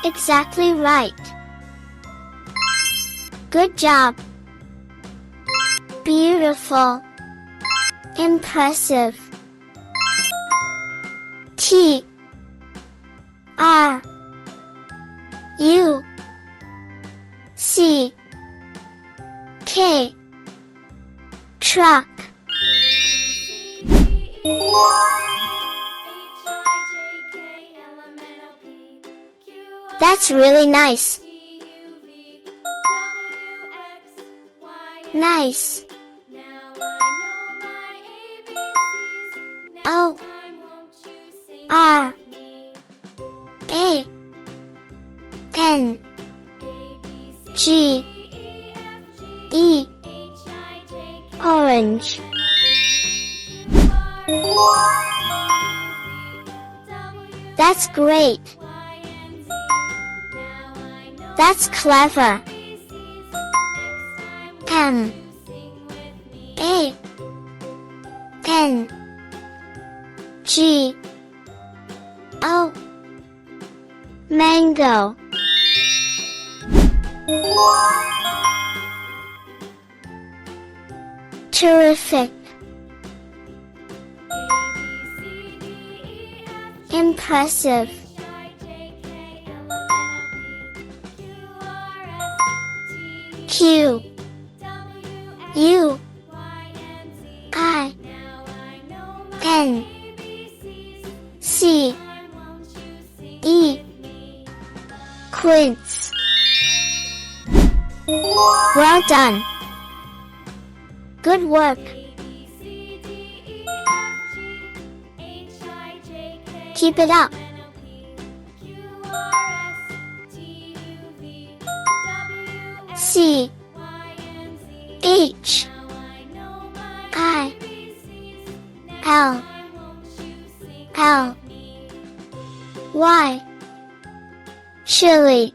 Exactly right. Good job. Beautiful. Impressive. T R U C K. Truck. That's really nice. Nice. O R A N G E. Orange. That's great. That's clever. M A N G O. Mango. Terrific. Impressive. Q U I N C E. Quince. Well done. Good work. Keep it up. C H I L L Y. Chili.